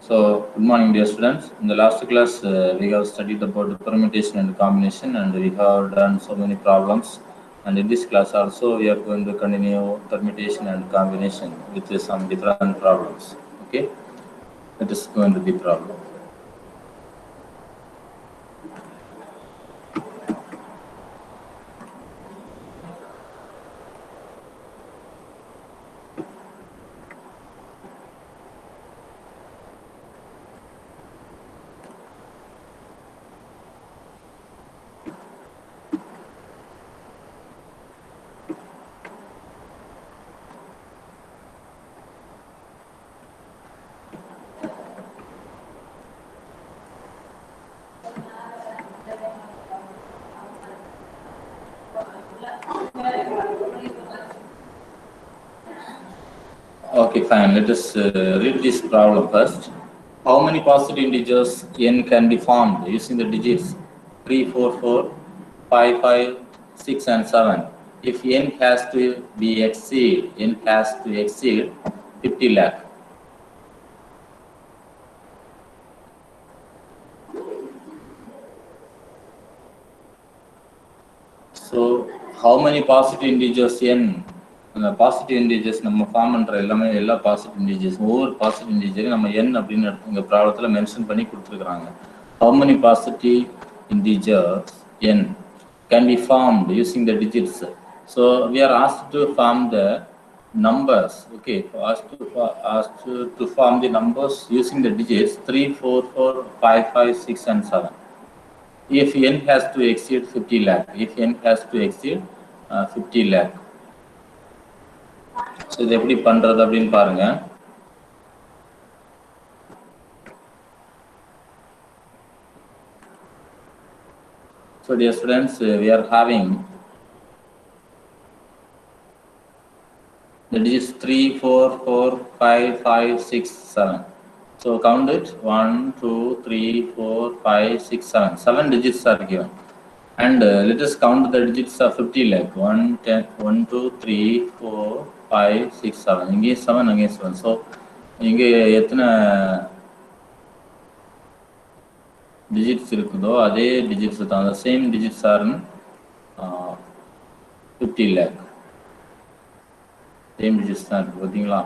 So, good morning, dear students. In the last class, we have studied about the permutation and combination, and we have done so many problems. And in this class also, we are going to continue permutation and combination with some different problems. Okay, that is going to be problem. Okay, fine. Let us read this problem first. How many positive integers n can be formed using the digits 3, 4, 4, 5, 5, 6, and 7? If n has to be n has to exceed 50 lakh. So, how many positive integers n? Positive integers நம்ம form பண்ணுற எல்லா positive integers ஒவ்வொரு positive இன்டிஜரையும் நம்ம n அப்படின்னு இந்த ப்ராப்ளத்தில் mention பண்ணி கொடுத்துருக்குறாங்க. How many positive integers n can be formed using the digits? So we are asked to form the numbers. Okay, asked to form the numbers using the digits 3, 4, 4, 5, 5, 6, and 7. If n has to exceed 50 lakh, if n has to exceed 50 lakh. So இது எப்படி பண்ணுறது அப்படின்னு பாருங்க. So dear students, we are having the digits 3, 4, 4, 5, 5, 6, 7. So count it 1, 2, 3, 4, 5, 6, 7. 7 digits are given. And let us count the digits of 50 lakh. 1, 10, 1, 2, 3, 4, 5, 6, 7. இங்கே 7, அங்கே 7. So இங்கே எத்தனை digits இருக்குதோ அதே digits தான். The same digits are in 50 lakh. Same digits தான் இருக்கு பார்த்தீங்களா?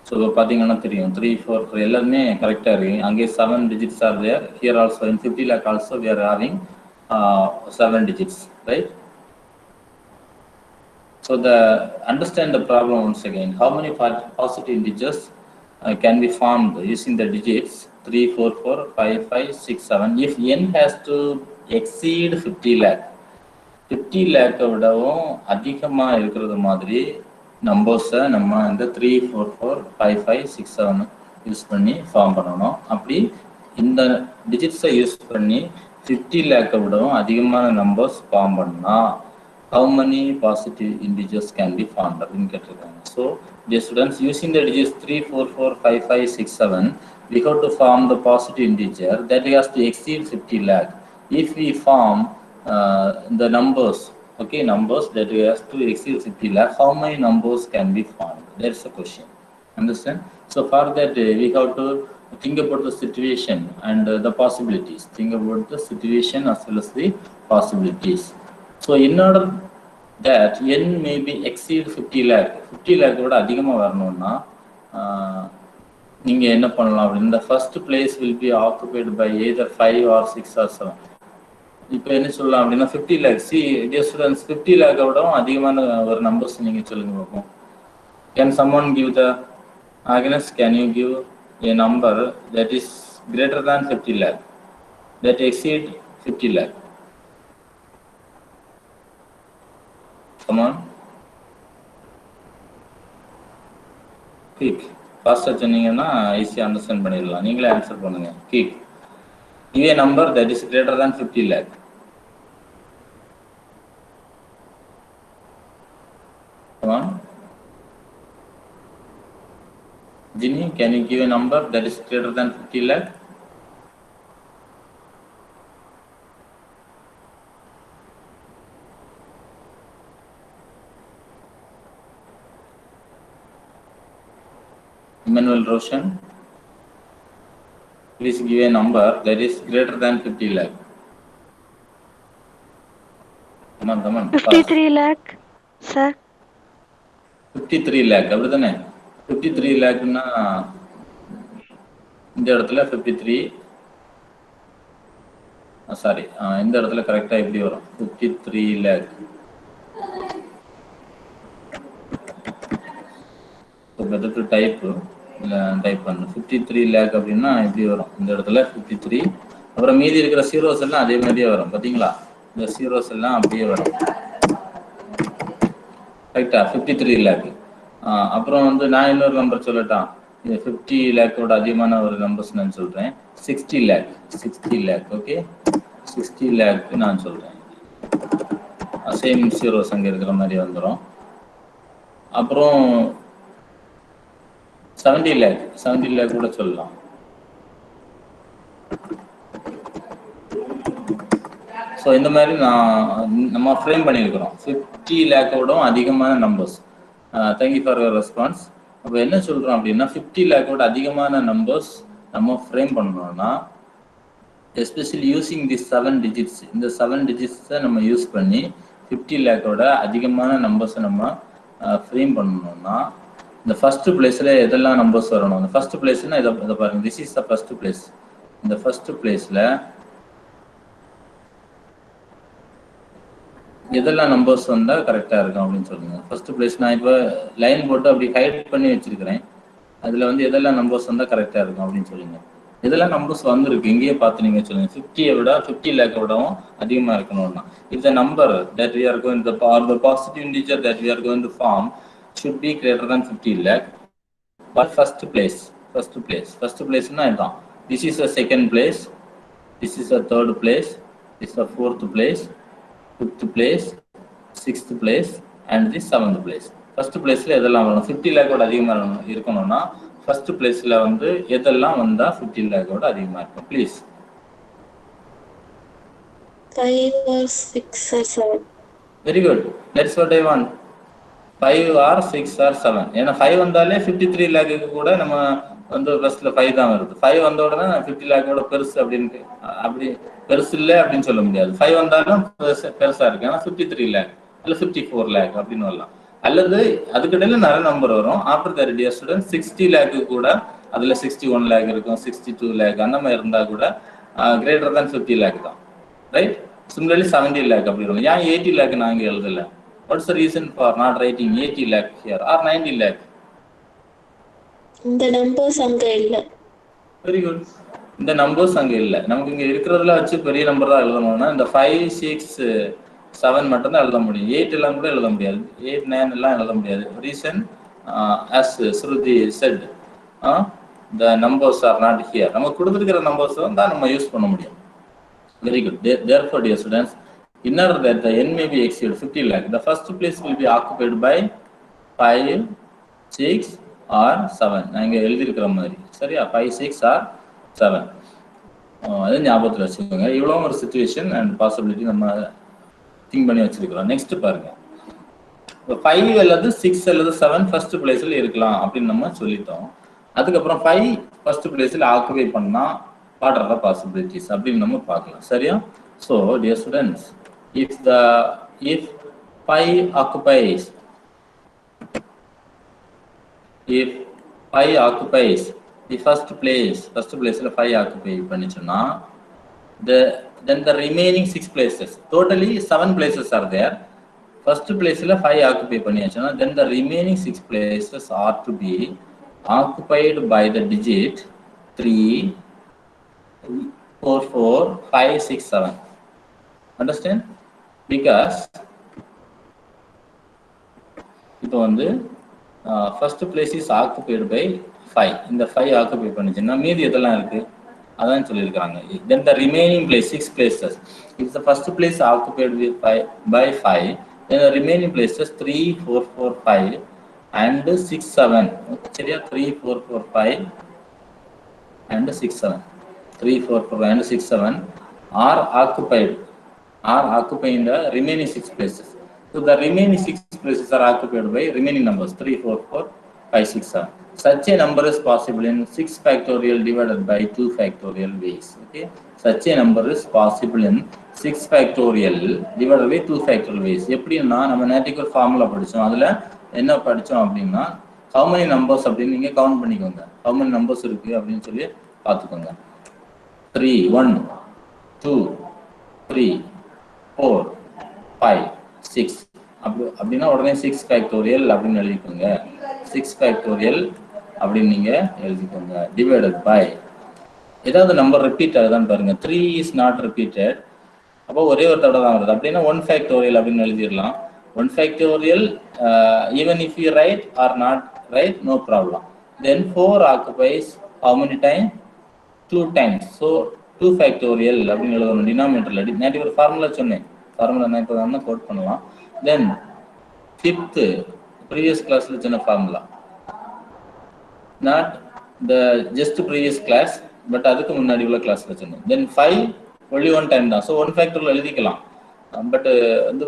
ஸோ இப்போ பார்த்தீங்கன்னா தெரியும் 3, 4, 4 எல்லாருமே கரெக்டாக இருக்கு. அங்கே 7 digits are there. Here also in 50 lakh also we are having 7 digits, right? So understand the problem once again. How many positive integers can be formed using the digits 3, 4, 4, 5, 5, 6, 7 if n has to exceed 50 lakh? 50 lakh விடவும் அதிகமாக இருக்கிறது மாதிரி நம்பர்ஸை நம்ம இந்த 3, 4, 4, 5, 5, 6, 7 use பண்ணி form பண்ணணும். அப்படி இந்த டிஜிட்ஸை யூஸ் பண்ணி 50 லேக்கை விடவும் அதிகமான நம்பர்ஸ் ஃபார்ம் பண்ணால் how many positive integers can be formed அப்படின்னு கேட்டிருக்காங்க. So dear students, using the digits 3, 4, 4, 5, 5, 6, 7, we have to form the positive integer that has to exceed 50 lakh. If we form the numbers, okay, numbers that has to exceed 50 lakh, how many numbers can be formed? That's the question. Understand? So for that we have to think about the situation and the possibilities. Think about the situation as well as the possibilities. So in order that n may be exceed 50 lakh, 50 lakh விட அதிகமாக வரணும்னா நீங்கள் என்ன பண்ணலாம் அப்படின்னு, the first place will be occupied by either 5 or 6 or 7. இப்போ என்ன சொல்லலாம் அப்படின்னா 50 lakh. See dear students, 50 lakh விடவும் அதிகமான ஒரு நம்பர்ஸ் நீங்கள் சொல்லுங்க பார்ப்போம். Can someone give the Agnes, can you give a number that is greater than 50 lakh, that exceed 50 lakh? Come on, quick. ஃபாஸ்ட்டாக சொன்னீங்கன்னா ஈஸியாக அண்டர்ஸ்டாண்ட் பண்ணிடலாம். நீங்களே ஆன்சர் பண்ணுங்க. quick. Give a number that is greater than 50 lakh. Come on. Ginny, can you give a number that is greater than 50 lakh? Emmanuel Roshan, please give a number that is greater than 50 lakh. Come on. 53 lakh, sir. 53 lakh, அப்படிதானே? 53 lakhனா இந்த இடத்துல 53 sorry இந்த இடத்துல கரெக்டா எப்படி வரும்? 53 lakh. So better to type பண்ணு. 53 lakh அப்படின்னா எப்படி வரும்? இந்த இடத்துல 53. அப்புறம் மீதி இருக்கிற zeros எல்லாம் அதே மாதிரியே வரும். பாத்தீங்களா? இந்த zeros எல்லாம் அப்படியே வரும். கரெக்டா? 53 lakh. அப்புறம் வந்து நான் இன்னொரு நம்பர் சொல்லட்டான். இது 50 லேக்கோட அதிகமான ஒரு நம்பர்ஸ் நான் சொல்றேன். 60 lakh. ஓகே, 60 lakh நான் சொல்றேன். சேம் zeros அங்க இருக்கிற மாதிரி வந்துடும். அப்புறம் 70 lakh கூட சொல்லலாம். ஸோ இந்த மாதிரி நம்ம ஃப்ரேம் பண்ணியிருக்கிறோம். 50 லேக்கோட அதிகமான numbers. Thank you for your response. அப்போ என்ன சொல்கிறோம் அப்படின்னா 50 லேக்கோட அதிகமான நம்பர்ஸ் நம்ம ஃப்ரேம் பண்ணணும்னா எஸ்பெஷலி யூஸிங் தி 7 டிஜிட்ஸ், இந்த 7 டிஜிட்ஸை நம்ம யூஸ் பண்ணி 50 லேக்கோட அதிகமான நம்பர்ஸை நம்ம ஃப்ரேம் பண்ணணும்னா இந்த ஃபர்ஸ்ட் பிளேஸில் எதெல்லாம் நம்பர்ஸ் வரணும்? அந்த ஃபர்ஸ்ட் பிளேஸ்னா இதை பாருங்க, this is the first place. இந்த ஃபர்ஸ்ட் பிளேஸில் எதெல்லாம் நம்பர்ஸ் வந்தால் கரெக்டாக இருக்கும் அப்படின்னு சொல்லுங்க. ஃபர்ஸ்ட் பிளேஸ் நான் இப்போ லைன் போட்டு அப்படி ஹைட் பண்ணி வச்சிருக்கிறேன். அதில் வந்து எதெல்லாம் நம்பர்ஸ் வந்தால் கரெக்டாக இருக்கும் அப்படின்னு சொல்லுங்க. இதெல்லாம் நம்பர்ஸ் வந்துருக்கு, இங்கேயே பார்த்து நீங்கள் சொல்லுங்க. 50 விட 50 லேக்கை விடவும் அதிகமாக இருக்கணும்னா if the number that we are going to, or the positive integer that we are going to form should be greater than 50 lakh. But first place னா இதுதான். This is the second place, this is the third place, this is the fourth place, fifth place, sixth place and the seventh place. First பிளேஸ்ல எதெல்லாம் வரணும்? 50 லேக்கோட அதிகமாக இருக்கணும்னா first பிளேஸ்ல வந்து எதெல்லாம் வந்தா 50 லேக்கோட அதிகமாக இருக்கும்? Please. 5 or 6 or 7. Very good, that's what I want. 5 or 6 or 7. ஏன்னா 5 வந்தாலே 53 லேக்குக்கு கூட நம்ம வந்து ஃபர்ஸ்ட்ல 5 தான் வருது. 5 வந்த உடனே 50 லேக்கோட பெருசு அப்படின்னு அப்படி பெருசு இல்லை அப்படின்னு சொல்ல முடியாது. 5 வந்தாலும் பெருசா இருக்கு. ஏன்னா 53 லேக் இல்லை 54 லேக் அப்படின்னு வரலாம். அல்லது அதுக்கிடையில நிறைய நம்பர் வரும். ஆஃப்டர் தட் டியர் ஸ்டூடெண்ட் 60 லேக்கு கூட அதுல 61 லேக் இருக்கும், 62 லேக் அந்த மாதிரி இருந்தா கூட கிரேட்டர் தான் 50 லேக் தான், ரைட்? சிமிலர்லி 70 லேக் அப்படி இருக்கும். ஏன் 80 லேக் நான் இங்கே எழுதல? What's the reason for not writing 80 lakh here or 90 lakh? இந்த நம்பர்ஸ் அங்க இல்ல. வெரி குட், இந்த நம்பர்ஸ் அங்க இல்ல. நமக்கு இங்க இருக்கிறதுல வச்சு பெரிய நம்பர் தான் எழுதணும்னா இந்த 5, 6, 7 மட்டும் தான் எழுத முடியும். 8 எல்லாம் கூட எழுத முடியாது. 8, 9 எல்லாம் எழுத முடியாது. Reason as Shruti said, the numbers are not here. நம்ம கொடுத்திருக்கிற நம்பர்ஸ் தான் நம்ம யூஸ் பண்ண முடியும். Very good. Therefore, dear students, in order that the n may be exceed 50 lakh, the first place will be occupied by 5, 6 or 7. நான் இங்க எழுதி இருக்கிற மாதிரி சரியா? 5, 6 or 7. அதை ஞாபகத்தில் வச்சுக்கோங்க. இவ்வளோ ஒரு சிச்சுவேஷன் அண்ட் பாசிபிலிட்டி நம்ம திங்க் பண்ணி வச்சிருக்கிறோம். நெக்ஸ்ட் பாருங்க, 5 அல்லது 6 அல்லது 7 ஃபர்ஸ்ட் பிளேஸ்ல இருக்கலாம் அப்படின்னு நம்ம சொல்லிட்டோம். அதுக்கப்புறம் 5 ஃபர்ஸ்ட் பிளேஸ்ல ஆக்குபை பண்ணா வாட் ஆர் த பாசிபிலிட்டிஸ் அப்படின்னு நம்ம பார்க்கலாம். சரியா? So dear students, if 5 occupies the first placeல 5 ஆக்குபை பண்ணிச்சுன்னா then the remaining 6 places, totally 7 places are there. First placeல 5 occupy பண்ணியாச்சுன்னா then the remaining 6 places are to be occupied by the digit 3, 4, 4, 5, 6, 7. Understand? Because இப்போ வந்து first place is occupied by 5. இந்த 5 occupy பண்ணிச்சுன்னா மீதி எதெல்லாம் இருக்கு அதான் சொல்லியிருக்காங்க. Then the remaining place 6 places, if the first place occupied by 5, then the remaining places 3, 4, 4, 5 and 6, 7. சரியா? 3, 4, 4, 5 and 6, 7. 3, 4, 4 and 6, 7 are occupying the remaining 6 places. So the remaining 6 places are occupied by remaining numbers 3, 4, 4, 5, 6, 7. such a number is possible in 6 factorial divided by 2 factorial ways. Okay, such a number is possible in 6 factorial divided by 2 factorial ways. எப்படின்னா நம்ம நேற்றுக்கு ஒரு formula படித்தோம். அதில் என்ன படித்தோம் அப்படின்னா how many numbers அப்படின்னு நீங்கள் கவுண்ட் பண்ணிக்கோங்க. how many numbers இருக்குது அப்படின்னு சொல்லி பார்த்துக்கோங்க. 3, 1, 2, 3, 4, 5, 6 அப்படின்னா உடனே 6 ஃபேக்டோரியல் அப்படின்னு எழுதிக்கோங்க. 6 ஃபேக்டோரியல் அப்படின்னு நீங்கள் எழுதிக்கோங்க. டிவைடட் பை ஏதாவது நம்பர் ரிப்பீட் ஆகுதான்னு பாருங்க. 3 இஸ் நாட் ரிப்பீட்டட், அப்போ ஒரே ஒரு தடவை தான் வருது. அப்படின்னா 1 ஃபேக்டோரியல் அப்படின்னு எழுதிடலாம். 1 factorial even if you write or not write, no problem. Then 4 occupies how many time? 2 times. So 2 factorial அப்படின்னு எழுதணும் டினாமினேட்டரில். நேற்று ஒரு ஃபார்முலா சொன்னேன், ஃபார்முலா நான் இப்போ வேணா கோட் பண்ணலாம். தென் 5th ப்ரீவியஸ் கிளாஸில் சொன்ன formula, not the just previous class, but அதுக்கு முன்னாடி உள்ள கிளாஸில் சொன்னேன். தென் 5 ஒன்லி 1 டைம் தான். ஸோ 1 ஃபேக்டோரியல் எழுதிக்கலாம், பட் வந்து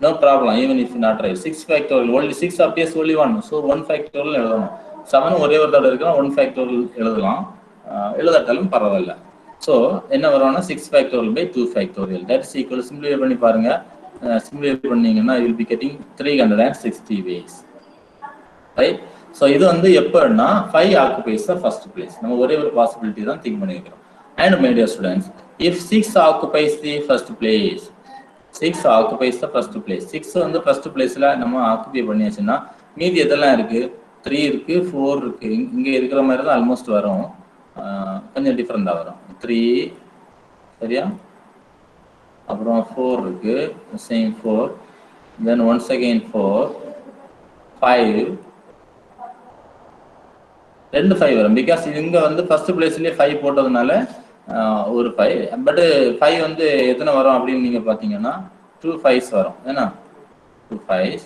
no problem even if not right. 6 factorial only 6 appears only 1. So 1 factorial எழுதணும். 7 ஒரே ஒரு தடவை இருக்கலாம், 1 ஃபேக்டோரியல் எழுதலாம், எழுதாட்டாலும் பரவாயில்ல. ஸோ என்ன வரும்னா 6 factorial by 2 factorial that is equal. Simplify பண்ணி பாருங்க. சிம்பிளிஃபை பண்ணீங்கன்னா you will be getting 360 ways, ரைட்? ஸோ இது வந்து எப்போன்னா 5 ஆக்குபைஸ் த ஃபர்ஸ்ட் பிளேஸ். நம்ம ஒரே ஒரு பாசிபிலிட்டி தான் திங்க் பண்ணிக்கிறோம். And my dear students, if 6 occupies the first place, 6 occupies the first place, 6 வந்து ஃபர்ஸ்ட் பிளேஸில் நம்ம ஆக்குபை பண்ணியாச்சுன்னா மீதி எதெல்லாம் இருக்குது? 3 இருக்குது, 4 இருக்குது. இங்கே இருக்கிற மாதிரி தான் ஆல்மோஸ்ட் வரும், கொஞ்சம் டிஃப்ரெண்டாக வரும். 3 சரியா, அப்புறம் 4 இருக்கு, சேம் 4, தென் ஒன்ஸ் அகெயின் 4, 5, 2 5 வரும். பிகாஸ் இங்கே வந்து ஃபர்ஸ்ட் பிளேஸ்லேயே 5 போட்டதுனால ஒரு 5. பட் 5 வந்து எத்தனை வரும் அப்படின்னு நீங்கள் பார்த்தீங்கன்னா 2 5s வரும். ஏன்னா 2 5s.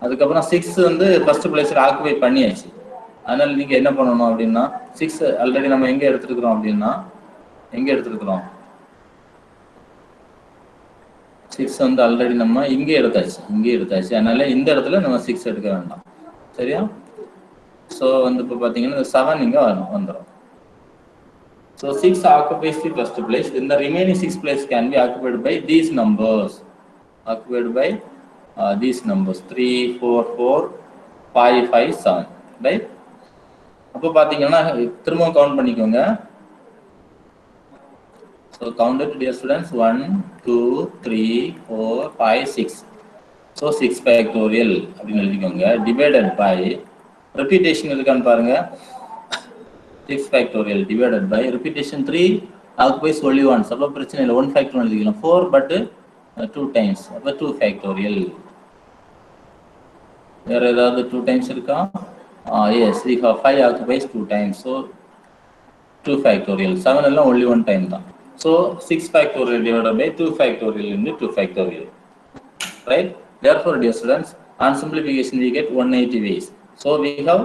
அதுக்கப்புறம் 6 வந்து ஃபர்ஸ்ட் பிளேஸில் ஆக்குபை பண்ணியாச்சு. அதனால நீங்கள் என்ன பண்ணணும் அப்படின்னா 6 ஆல்ரெடி நம்ம எங்கே எடுத்துருக்குறோம் அப்படின்னா, எங்கே எடுத்துருக்குறோம் 6 வந்து ஆல்ரெடி நம்ம இங்கே எடுத்தாச்சு. அதனால இந்த இடத்துல நம்ம 6 எடுக்க வேண்டாம், சரியா? ஸோ வந்து இப்போ பார்த்தீங்கன்னா 7 இங்கே வந்துடும். So 6 occupies the first place. Then the remaining 6 place can be occupied by these numbers. 3 4 4 5 5 7, right? அப்போ பார்த்தீங்கன்னா திரும்பவும் கவுண்ட் பண்ணிக்கோங்க. So count it, dear students. 1 2 3 4 5 6. So 6 factorial அப்படின்னு எழுதிக்கோங்க. டிவைடட் பை ரெப்பிட்டேஷன் இருக்கான்னு பாருங்க. 6 factorial divided by repetition 3 occupies only once. அப்போ பிரச்சனை இல்லை, 1 ஃபேக்டோரியல் எழுதிக்கலாம். 4 பட் 2 டைம்ஸ், அப்போ 2 ஃபேக்டோரியல். வேற ஏதாவது 2 டைம்ஸ் இருக்கா? Yes, we have 5 occupies 2 times. So 2 factorial. 7 எல்லாம் only 1 time தான். So 6 factorial divided by 2 factorial into 2 factorial. Right? Therefore, dear students, on simplification we get 180 ways. So we have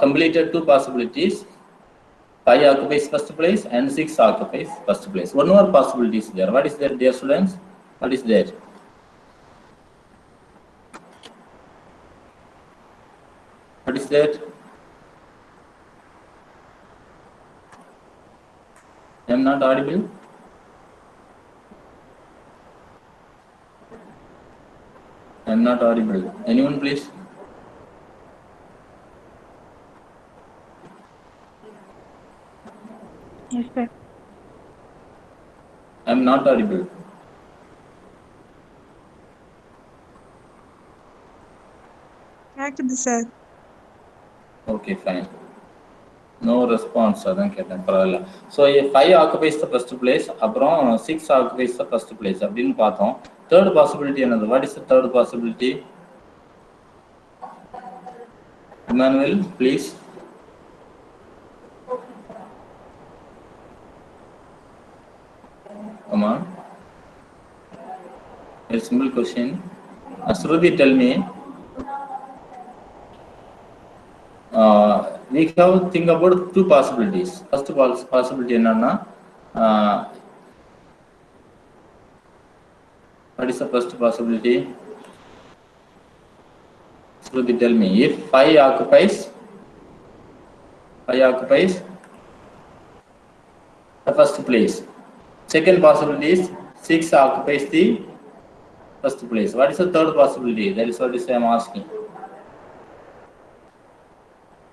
completed 2 possibilities. 5 occupies first place and 6 occupies first place. One more possibility is there. What is there, dear students? What is there? What is that? I am not audible. I am not audible. Anyone, please? Yes, sir. I am not audible. Correct, sir. Okay, fine. No response. அதான் கேட்டேன், பரவாயில்ல. So 5 occupies the first place, அப்புறம் 6 occupies the first place அப்படின்னு பார்த்தோம். Third possibility என்னது? What is the third possibility? Emmanuel, please. Come on. A simple question. Asrubi, tell me. We have to think about 2 possibilities. First possibility என்னன்னா, what is the first possibility? Shruti, tell me. If 5 occupies 5 occupies the first place. Second possibility is 6 occupies the first place. What is the third possibility? That is what I am asking.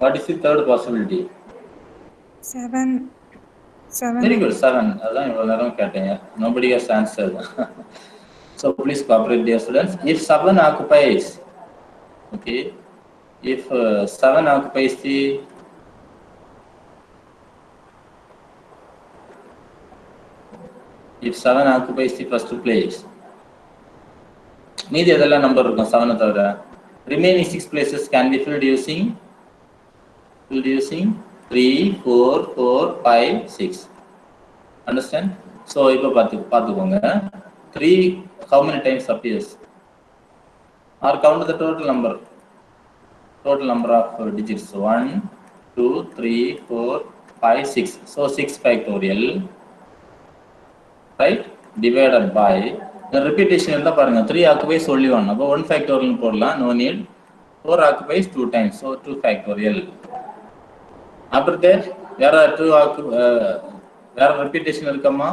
What is the third possibility? 7. Very good, 7. Nobody has answered. So please cooperate, dear students. If 7 occupies, okay, if 7 occupies the first place, மீதி எதெல்லாம் number இருக்கும் 7 தவிர remaining 6 places can be filled using 3, 4, 4, 5, 6. Understand? So இப்போ பார்த்துக்கோங்க 3 how many times appears, or count the total number of digits. 1, 2, 3, 4, 5, 6. So 6 factorial, right, divided by the repetition இருந்தா பாருங்க 3 occupies only 1. அப்போ 1 factorial போடலாம், no need. 4 occupies 2 times, so 2 factorial. After that there are repetition இருக்கமா,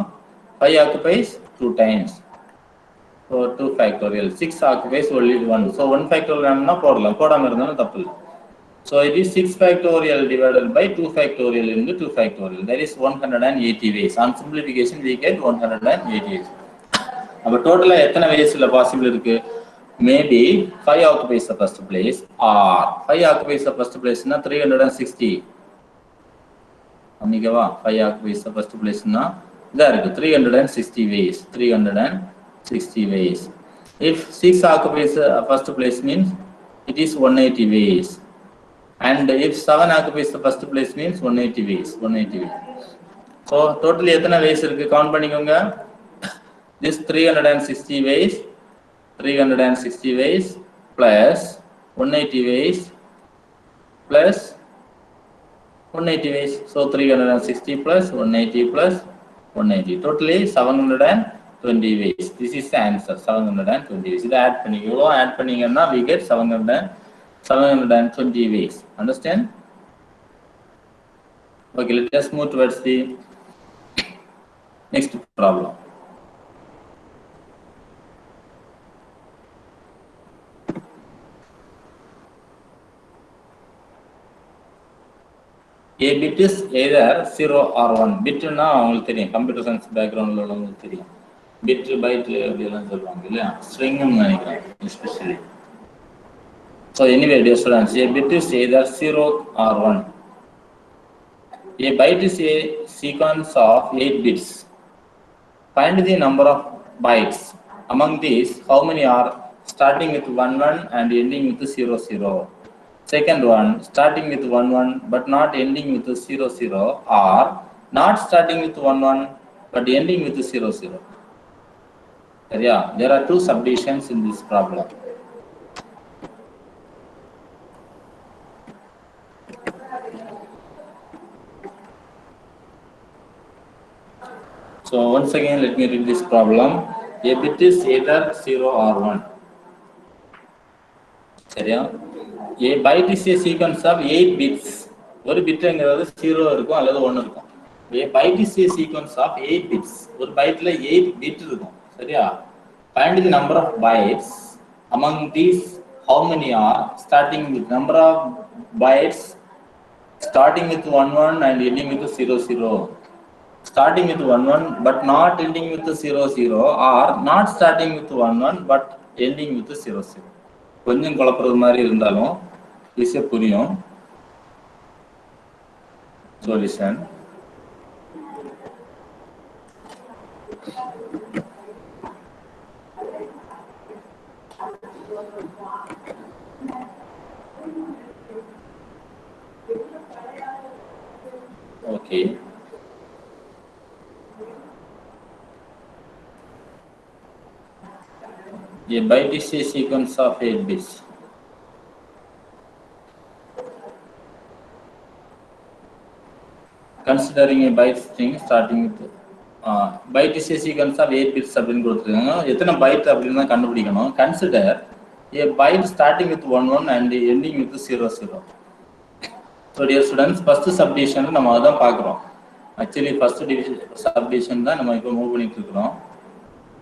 5 occupies 2 times, so 2 factorial. 6 occupies only 1, so 1 factorial வேணும்னா போடலாம், போடாம இருந்தாலும் தப்பு இல்லை. So it is 6 factorial divided by 2 factorial into 2 factorial. That is 180 ways. On simplification we get 180 ways. அப்ப டோட்டலா எத்தனை வேஸ்ல பாசிபிள் இருக்கு? Maybe 5 occupies the first place, or 5 occupies the first place na 360. அன்னிக்கவா 5 occupies the first place na இதா இருக்கு 360 ways. 360 ways. If 6 occupies the first place means it is 180 ways. And if 7 occupies the first place means 180 ways. 180 ways. So totally எத்தனை ways இருக்கு? Count பண்ணிக்கோங்க. This 360 ways, 360 ways plus 180 ways plus 180 ways. So 360 plus 180 plus 180. Totally 720 ways. This is the answer. 720 ways. இதை add பண்ணிக்கோ. Add பண்ணீங்கன்னா we get 720 ways. Understand? Okay, let us move towards the next problem. A bit is either 0 or 1. Bit na உங்களுக்கு தெரியும், computer science பேக்ரவுண்ட்ல உள்ளவங்களுக்கு தெரியும். Bit byte அப்படி எல்லாம் சொல்லுவாங்க இல்லையா, string னு நினைக்கிறேன் especially. So anyway, dear students, a bit is either 0 or 1. A byte is a sequence of 8 bits. Find the number of bytes. Among these, how many are starting with 11 and ending with 00? Second one, starting with 11 but not ending with 00, or not starting with 11 but ending with 00. Yeah, there are two subdivisions in this problem. So once again, let me read this problem. A bit is either 0 or 1. சரியா? A byte is a sequence of 8 bits. ஒரு பிட்ங்கிறது 0 இருக்கும் அல்லது 1 இருக்கும். A byte is a sequence of 8 bits. ஒரு பைட்ல 8 bit இருக்கும். சரியா? Find the number of bytes. Among these, how many are starting with number of bytes starting with 11 and ending with 00? Starting with 11 but not ending with 00, or not starting with 11 but ending with 00. கொஞ்சம் குழப்பறது மாதிரி இருந்தாலும் ஈஸியா புரியும். Solution okay. A byte is a sequence of 8 bits. Considering a byte string starting with byte is a sequence of 8 bits அப்படின்னு கொடுத்துருக்காங்க. எத்தனை byte அப்படின்னு தான் கண்டுபிடிக்கணும். Consider a byte starting with 11 and ending with 00. So dear students, first subdivision நம்ம அதான் பார்க்குறோம். Actually first subdivision தான் நம்ம இப்போ மூவ் பண்ணிட்டு இருக்கிறோம்.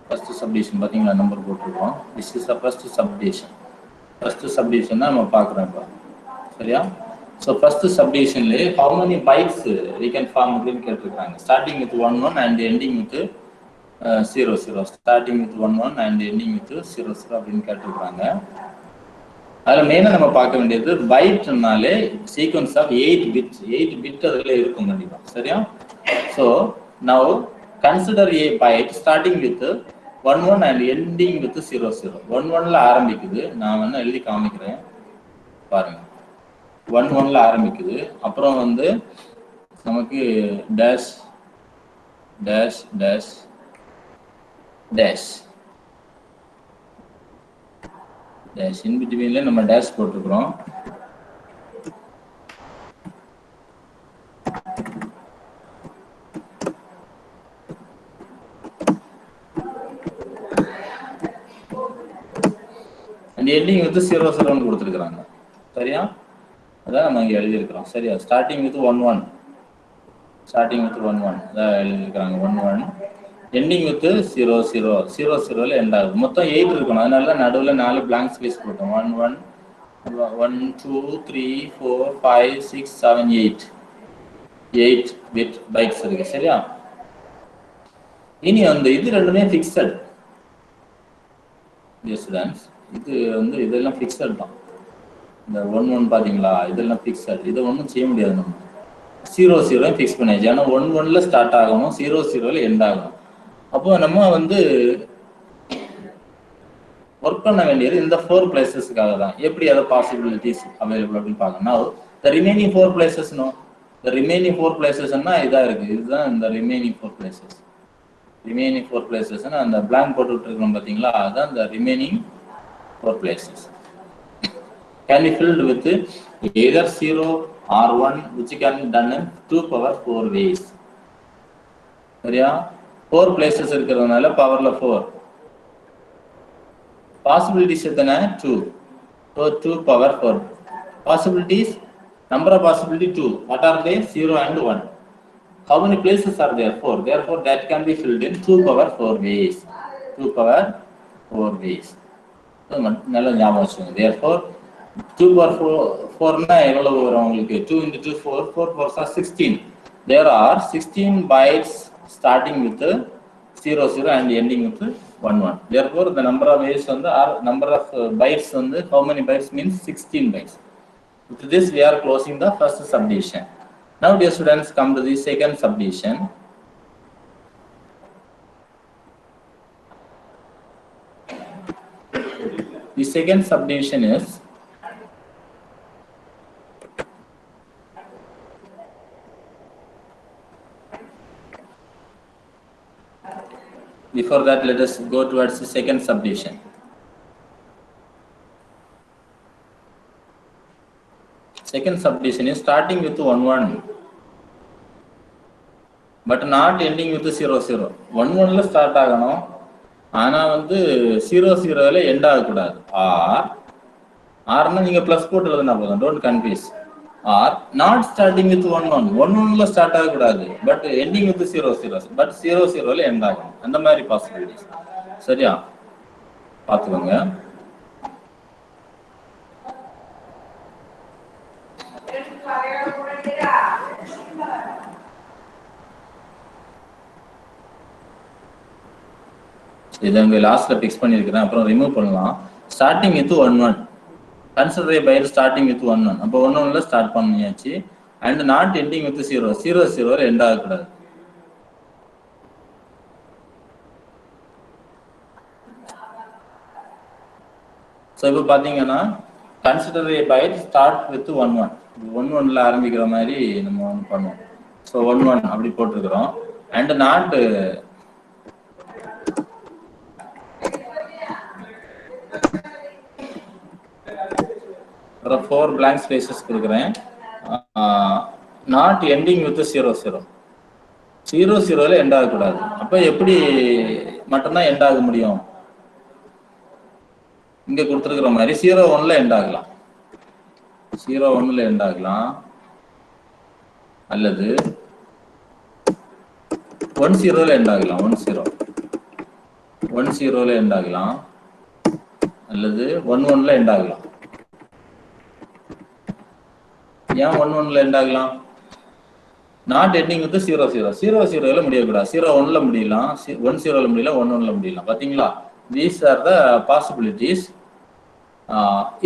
First subdivision பார்த்தீங்களா நம்பர் போட்டுருக்கோம். This is the first subdivision. First subdivision தான் நம்ம பார்க்குறோம் இப்போ. சரியா? So first subdivisionல how many bytes we can form அப்படின்னு கேட்டிருக்காங்க. Starting with 1 1 and ending with 0 0. Starting with 1 1 and ending with 0 0 அப்படின்னு கேட்டிருக்காங்க. அதில் மெயினாக நம்ம பார்க்க வேண்டியது பைட்னாலே சீக்வன்ஸ் ஆஃப் 8 பிட் அதில் இருக்கும் கண்டிப்பாக. சரியா? So now consider a byte starting with 1 1 and ending with 0 0. 1 1ல ஆரம்பிக்குது. நான் வந்து எழுதி காமிக்கிறேன் பாருங்க. 1 1ல ஆரம்பிக்குது. அப்புறம் வந்து நமக்கு dash dash dash dash dash in பிட்வீன்ல நம்ம டேஷ் போட்டுக்கிறோம். அண்ட் எண்டிங் வித் 0 0 கொடுத்துருக்குறாங்க. சரியா? அதான் நம்ம இங்கே எழுதியிருக்கிறோம். சரியா? ஸ்டார்டிங் வித் 1 1 அதான் எழுதியிருக்கிறாங்க 1 1 எண்டிங் வித் 0 0 0 0ல எண்ட் ஆகுது. மொத்தம் 8 இருக்கணும். அதனால நடுவில் 4 பிளாங்க் ஸ்பேஸ் போட்டோம். 1 1 1 2 3 4 5 6 7 8 பிட் பைட்ஸ் இருக்கு. சரியா? இனி வந்து இது ரெண்டுமே ஃபிக்ஸட். ஸ்டூடெண்ட்ஸ் இது வந்து இதெல்லாம் ஃபிக்ஸட் தான். இந்த 1 1 பாத்தீங்களா, இதெல்லாம் ஃபிக்ஸட். இதை ஒன்றும் செய்ய முடியாது. நம்ம 0 0 ஃபிக்ஸ் பண்ணியாச்சு. ஏன்னா 1 1ல ஸ்டார்ட் ஆகணும், 0 0ல எண்ட் ஆகணும். அப்போ நம்ம வந்து ஒர்க் பண்ண வேண்டியது இந்த 4 பிளேசஸ்க்காக தான். எப்படி அதை பாசிபிலிட்டிஸ் அவைலபிள் அப்படின்னு பார்க்கணும். the remaining 4 places the remaining 4 placesன்னா இதா இருக்கு. இதுதான் இந்த remaining 4 places. remaining 4 placesன்னா அந்த blank போட்டு விட்டுருக்கோம் பார்த்தீங்களா, அதுதான் the remaining 4 places can be filled with either 0 or 1 which can be done in 2 power 4 ways. சரியா? 4 places இருக்கிறதுனால பவர்ல 4. பாசிபிலிட்டிஸ் எத்தனை? 2. So 2 power 4. Possibilities, number of possibility 2. What are they? 0 and 1. How many places are there? 4. Therefore that can be filled in 2 power 4 ways. 2 power 4 ways. நல்ல ஞாபகம் வச்சுக்கோங்க. Therefore 2 power 4னா எவ்வளவு வரும் உங்களுக்கு? 2 into 2 4 4 4 are 16. There are 16 bytes starting with 0 0 and ending with 1 1. Therefore the number of ways on the number of bytes on the how many bytes means 16 bytes. With this we are closing the first subdivision. Now dear students, come to the second subdivision. The second subdivision is before that let us go towards the second subdivision. Second subdivision is starting with 1 1 but not ending with 0 0. 1 1ல start ஆகணும், ஆனா வந்து 0 0ல end ஆகக்கூடாது. ஆர்னா நீங்க plus போட்டு எழுதுனா போதும், don't confuse. Are not starting with 1 1 1ல ஸ்டார்ட் ஆகக்கூடாது, பட் எண்டிங் வித் 0 0 பட் 0 0ல எண்ட் ஆகணும். அந்த மாதிரி பாசிபிலிட்டிஸ். சரியா? பார்த்துக்கோங்க. இதை அங்கே லாஸ்ட்ல பிக்ஸ் பண்ணியிருக்கிறேன், அப்புறம் ரிமூவ் பண்ணலாம். Starting with 1 1 consider a byte starting with 1 1. அப்போ 1 1ல ஸ்டார்ட் பண்ணியாச்சு. அண்ட் நாட் எண்டிங் வித் 0 0 0ல எண்ட் ஆகக்கூடாது. ஸோ இப்போ பார்த்தீங்கன்னா consider a byte start with 1 1. 1 1ல ஆரம்பிக்கிற மாதிரி நம்ம ஒன்று பண்ணுவோம். ஸோ 1 1 அப்படி போட்டிருக்கிறோம். அண்ட் நாட் 4 blank spaces கொடுக்குறேன். நாட் எண்டிங் வித் 0 0 0 0ல எண்ட் ஆகக்கூடாது. அப்போ எப்படி மட்டும்தான் எண்ட் ஆக முடியும்? இங்க கொடுத்துருக்கிற மாதிரி 0 1ல எண்ட் ஆகலாம். 0 1ல எண்ட் ஆகலாம். அல்லது 10ல end ஆகலாம். 10ல end ஆகலாம் அல்லது 11ல end ஆகலாம். ஏன் 11ல end ஆகலாம்? not ending with 00. 00ல முடியக்கூடாது. 01ல முடியலாம், 10ல முடியலாம், 11ல முடியலாம். பாத்தீங்களா? These are the possibilities.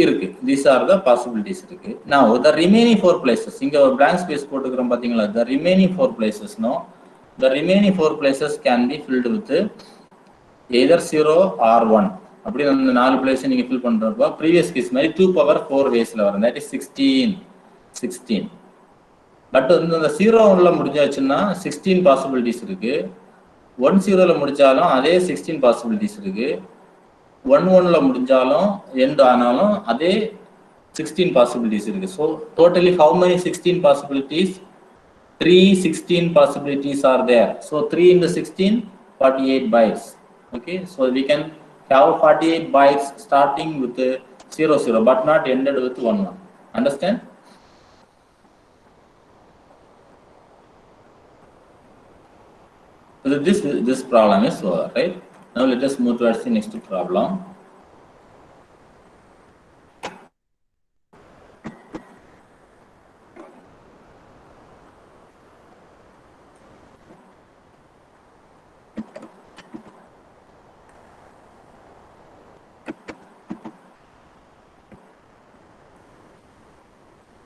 இருக்கு. These are the possibilities இருக்கு. Now the remaining 4 places. இங்க ஒரு blank space போட்டுக்கிறோம் பாத்தீங்களா? The remaining 4 places, no. The remaining 4 places can be filled with either 0 or 1. அப்படி அந்த 4 பிளேஸ் நீங்க ஃபில் பண்றப்போ previous case மாதிரி 2 power 4 waysல வரும். That is 16. பட் வந்து அந்த 0ல முடிஞ்சாச்சுன்னா 16 பாசிபிலிட்டிஸ் இருக்கு. 10ல முடிச்சாலும் அதே 16 பாசிபிலிட்டிஸ் இருக்கு. 11ல முடிஞ்சாலும் end ஆனாலும் அதே 16 பாசிபிலிட்டிஸ் இருக்கு. So totally how many 16 possibilities? 3 16 possibilities are there. So 3 into 16, 48 bytes. Okay, so we can have 48 bytes starting with 00 but not ended with 11. Understand? So this problem is over, right? Now let us move towards the next problem.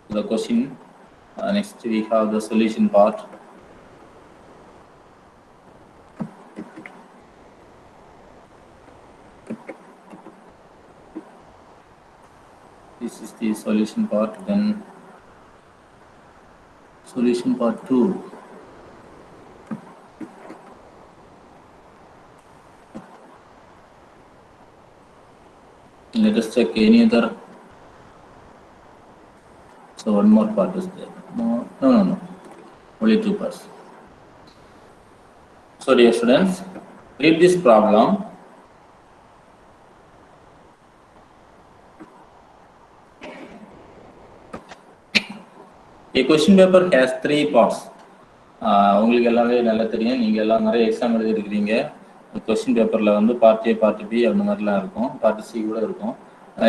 The question, next we have the solution part. This is the solution part. Then solution part 2. Let us check any other. So one more part is there. No. Only 2 parts. So dear students, read this problem. A question paper has 3 parts. உங்களுக்கு எல்லாமே நல்லா தெரியும். நீங்க எல்லாம் நிறைய exam எழுதி இருக்கீங்க. Question பேப்பர்ல வந்து பார்ட் A பார்ட் B அந்த மாதிரிலாம் இருக்கும். பார்ட் C கூட இருக்கும்.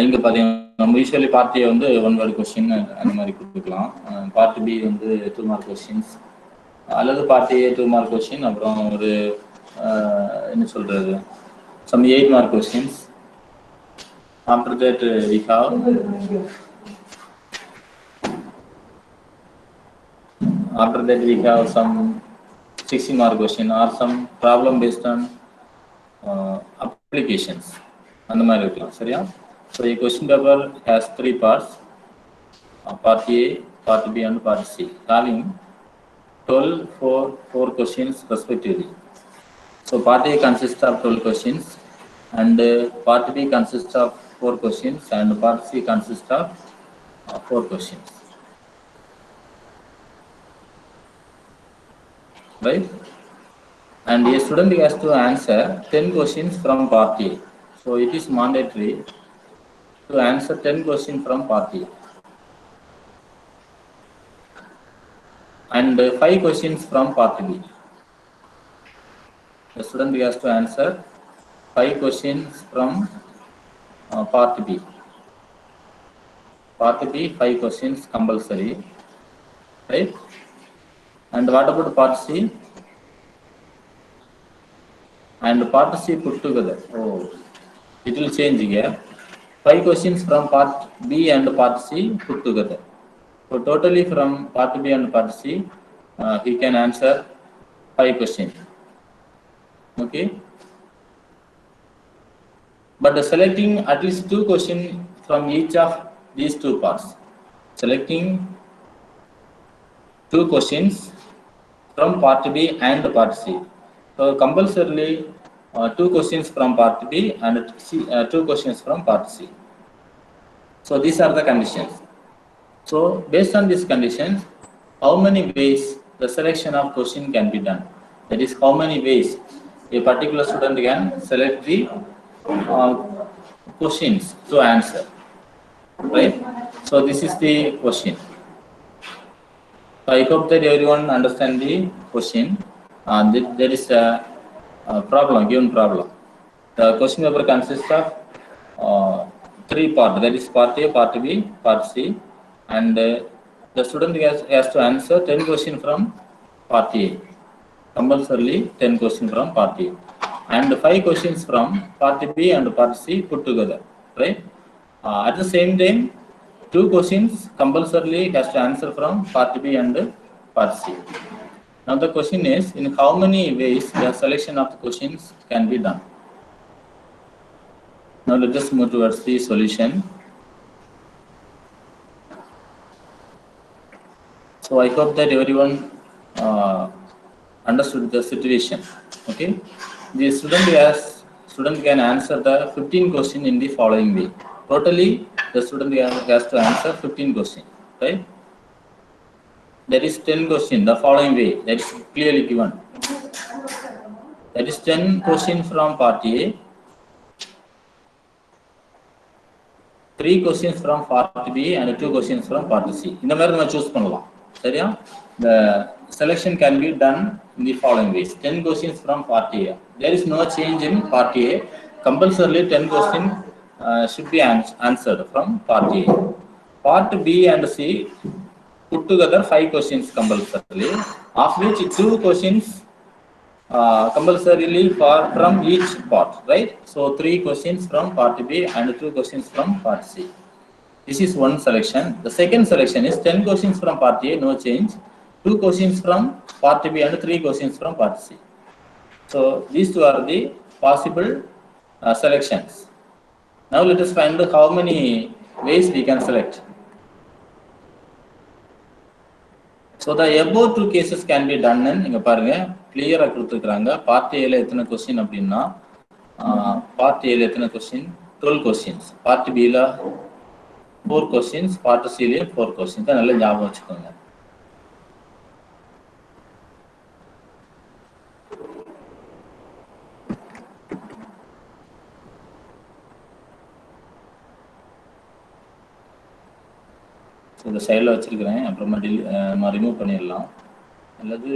இங்க பாத்தீங்கன்னா நம்ம யூசுவலி பார்ட் A வந்து 1 வேர்ட் क्वेश्चन அந்த மாதிரி கொடுக்கலாம். பார்ட் B வந்து 2 மார்க் क्वेश्चंस அல்லது பார்ட் A 2 மார்க் क्वेश्चन அப்புறம் ஒரு என்ன சொல்றது some 8 mark questions. After that we have some 60 mark question or some problem based on applications and the மாதிரி இருக்கலாம். சரியா? So a question paper has 3 parts, part A, part B and part C, having 12 4 questions respectively. So part A consists of 12 questions and part B consists of 4 questions and part C consists of 4 questions. Right? And a student has to answer 10 questions from part A. So it is mandatory to answer 10 questions from part A. And 5 questions from part B. The student has to answer 5 questions from part B. Part B, 5 questions compulsory. Right? And what about part C? And part C put together. Oh, it will change here. 5 questions from part B and part C put together. So totally from part B and part C, he can answer 5 questions. Okay. But selecting at least 2 questions from each of these 2 parts. Selecting 2 questions from part B and part C. So compulsorily 2 questions from part B and 2 questions from part C. So these are the conditions. So based on these conditions, how many ways the selection of question can be done? That is, how many ways a particular student can select the questions to answer. Right? So this is the question. So I hope that everyone understand the question. There is a problem, given problem. The question paper consists of three parts. That is part A, part B, part C, and the student has to answer 10 questions from part A. Compulsorily 10 questions from part A, and 5 questions from part B and part C put together, right? At the same time, 2 questions compulsorily has to answer from part B and part C. Now the question is, in how many ways the selection of the questions can be done? Now let us move towards the solution. So I hope that everyone understood the situation. Okay, the student can answer the 15 question in the following way. Totally, the student has to answer 15 questions, right? That is 10 question the following way. That is clearly given. That is 10 question from part A, 3 questions from part B, and 2 questions from part C. In the matter, we choose pannalam. The selection can be done in the following ways. 10 questions from part A. There is no change in part A. Compulsorily 10 questions should be answered from part A. Part B and C put together 5 questions compulsorily, of which 2 questions compulsorily from each part, right? So 3 questions from part B and 2 questions from part C. This is one selection. The second selection is 10 questions from part A, no change, 2 questions from part B and 3 questions from part C. So these two are the possible selections. Now let us find out how many ways we can select. So the above 2 cases can be done in இங்க பாருங்க clear கொடுத்திருக்காங்க. part A ல எத்தனை question அப்படினா part A ல எத்தனை question 12 questions, part B ல 4 questions, part C ல 4 questions. தான் நல்ல ஞாபகம் வச்சுக்கோங்க. இந்த சைடில் வச்சிருக்கிறேன், அப்புறமா ரிமூவ் பண்ணிடலாம், அல்லது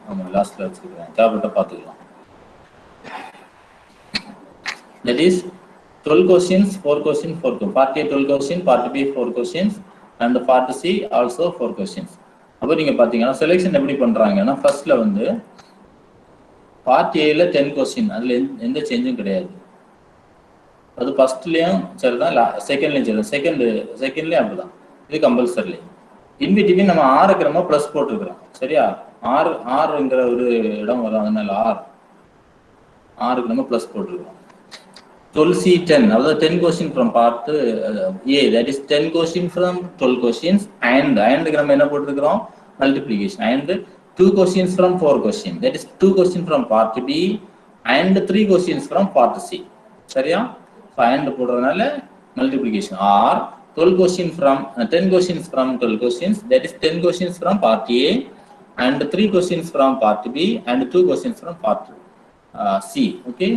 ஆமாம் லாஸ்ட்டில் வச்சுருக்கிறேன், தேவைப்பட்ட பார்த்துக்கலாம். That is 12 questions, 4 questions, 4 questions. Part A 12 questions, part B 4 questions, and part C also 4 questions. அப்போ நீங்கள் பார்த்தீங்கன்னா செலெக்ஷன் எப்படி பண்ணுறாங்கன்னா, ஃபர்ஸ்ட்டில் வந்து பார்ட் ஏல 10 கொஸ்டின், அதில் எந்த சேஞ்சும் கிடையாது. அது ஃபர்ஸ்ட்லேயும் சரி தான், செகண்ட்லேயும் சரி தான், செகண்ட்லேயும் அப்படி தான். இது கம்பல்சரி. இன்பிட்வீன் நம்ம ஆறுக்கு நம்ம ப்ளஸ் போட்டுருக்குறோம், சரியா? ஆறுங்கிற ஒரு இடம் வரும், அதனால ஆறுக்கு நம்ம ப்ளஸ் போட்டுருக்கோம். 12C10, அதாவது 10 question from part A, that is 10 question from 12 questions, and நம்ம என்ன போட்டுருக்கிறோம், multiplication, and 2 questions from 4 questions, that is 2 questions from part B and 3 questions from part C, சரியா? and போடுறதுனால multiplication, or 12 questions from 10 questions from 12 questions, that is 10 questions from part A and 3 questions from part B and 2 questions from part C, okay?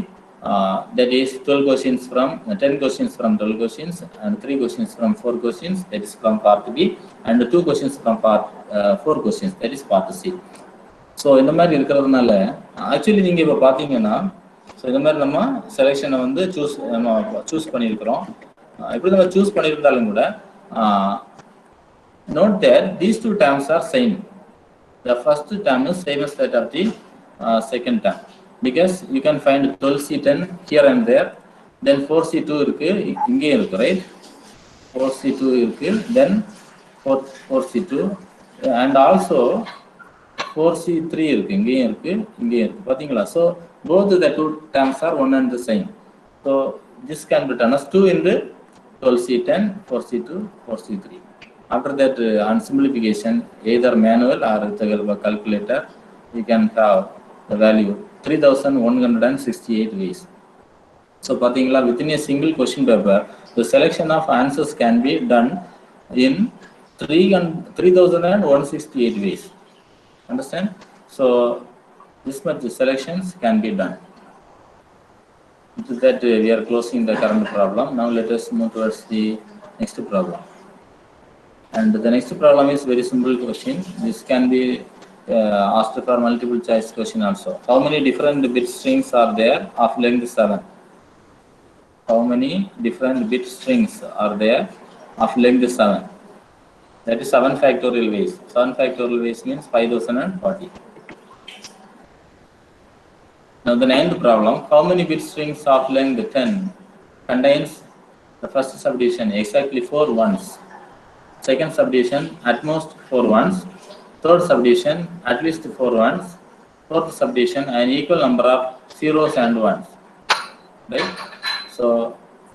That is 12 questions from 10 questions from 12 questions and 3 questions from 4 questions, that is from part B, and 2 questions from part 4 questions, that is part C. So இந்த மாதிரி இருக்கிறதுனால actually நீங்கள் இப்போ பார்த்தீங்கன்னா, so இந்த மாதிரி நம்ம செலெக்ஷனை வந்து சூஸ் பண்ணியிருக்கிறோம். எப்படி நம்ம சூஸ் பண்ணியிருந்தாலும் கூட note that these two terms are same. The first term is same as that of the second term, because you can find 12C10 here and there, then 4C2 இருக்கு, இங்கேயும் இருக்கு, right? 4C2 இருக்கு, then 4C2, and also 4C3 இருக்கு, இங்கேயும் இருக்கு, இங்கேயும் இருக்கு, பார்த்தீங்களா? So both the two terms are one and the same. So this can be written as 2 into 12C10, 4C2, 4C3. After that, on simplification, either manual or with the calculator, you can have the value 3168 ways. So பார்த்தீங்களா, within a single question paper, the selection of answers can be done in 3168 ways. Understand? So this much selections can be done. With that, we are closing the current problem. Now let us move towards the next problem. And the next problem is very simple question. This can be asked for multiple choice question also. How many different bit strings are there of length 7? How many different bit strings are there of length 7? That is 7 factorial ways. 7 factorial ways means 5040. Now the ninth problem, how many bit strings of length 10 contains the first subdivision exactly 4 ones, second subdivision at most 4 ones, third subdivision at least 4 ones, fourth subdivision an equal number of zeros and ones, right? So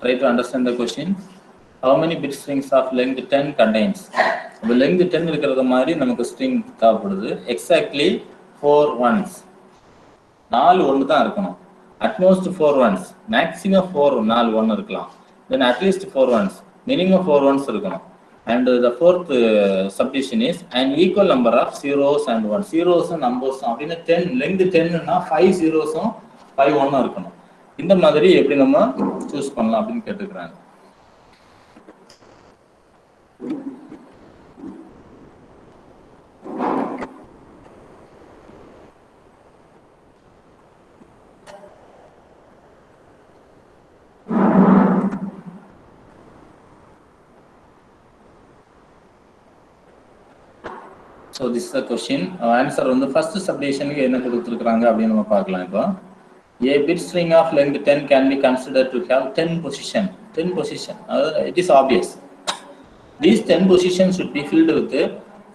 try to understand the question. How many bit strings of length 10 contains? The length 10 இருக்கிறது மாதிரி நமக்கு string தேவைப்படுது. Exactly 4 ones. 4 ஒன்று தான் இருக்கணும். At most 4 ones. Maximum 4 4 1 இருக்கலாம். Then at least 4 ones. Minimum 4 ones இருக்கணும். And the fourth subdivision is an equal number of zeros and ones. Zeros and numbers அப்படின்னா 10 length 10 னா 5 zeros 5 1 இருக்கணும். இந்த மாதிரி எப்படி நம்ம சூஸ் பண்ணலாம் அப்படின்னு கேட்டுக்கிறாங்க. So this is the question. Answer on the first subdivision என்ன கொடுத்திருக்காங்க அப்படினு நம்ம பார்க்கலாம் இப்போ. A bit string of length 10 can be considered to have 10 position. 10 position. It is obvious. These 10 positions should be filled with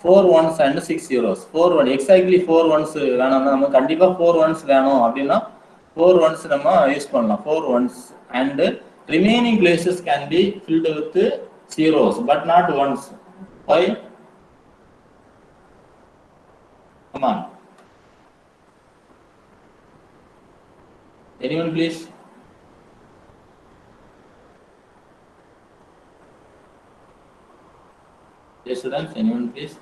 4 ones and 6 zeros. 4 1 exactly 4 ones வேணும்னா நம்ம கண்டிப்பா 4 ones வேணும் அப்படினா 4 ones நம்ம யூஸ் பண்ணலாம். 4 ones and remaining places can be filled with zeros but not ones. Why? Come on. Anyone please? Yes, students, anyone please?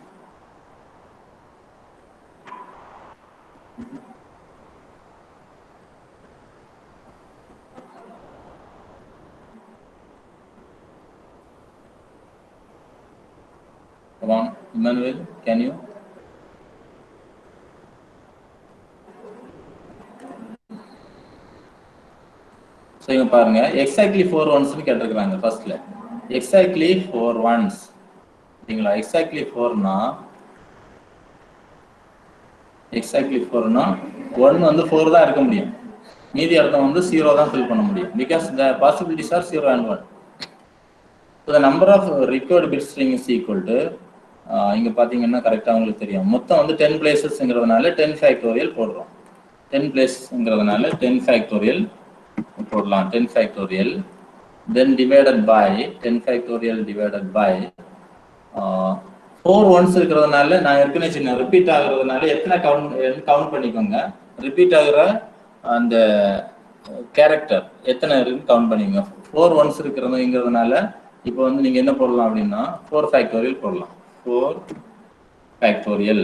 Come on, Emmanuel, can you? So இங்க பாருங்க exactly 4 ones னு கேட்டிருக்காங்க ஃபர்ஸ்ட்ல. Exactly 4 ones. சரிங்களா? Exactly 4 னா exactly 4 னா 1 வந்து 4 தான் இருக்க முடியும். மீதி அர்த்தம் வந்து 0 தான் ஃபில் பண்ண முடியும். Because the possibilities are 0 and 1. So the number of required bit string is equal to இங்க பாத்தீங்கன்னா கரெக்ட்டா உங்களுக்கு தெரியும். மொத்தம் வந்து 10 placesங்கிறதுனால 10 factorial போடுறோம். 10 placesங்கிறதுனால 10 factorial போடலாம். 10 factorial then divided by 10 factorial divided by 4 ones இருக்கிறதுனால நான் ஏற்கனவே சொன்னேன் ரிப்பீட் ஆகுறதுனால எத்தனை கவுண்ட் பண்ணிக்கோங்க. ரிப்பீட் ஆகுற அந்த கேரக்டர் எத்தனை இருக்குன்னு கவுண்ட் பண்ணிக்கோங்க. 4 ones இருக்கிறதுங்கிறதுனால இப்போ வந்து நீங்க என்ன போடலாம் அப்படின்னா 4 factorial போடலாம். 4 factorial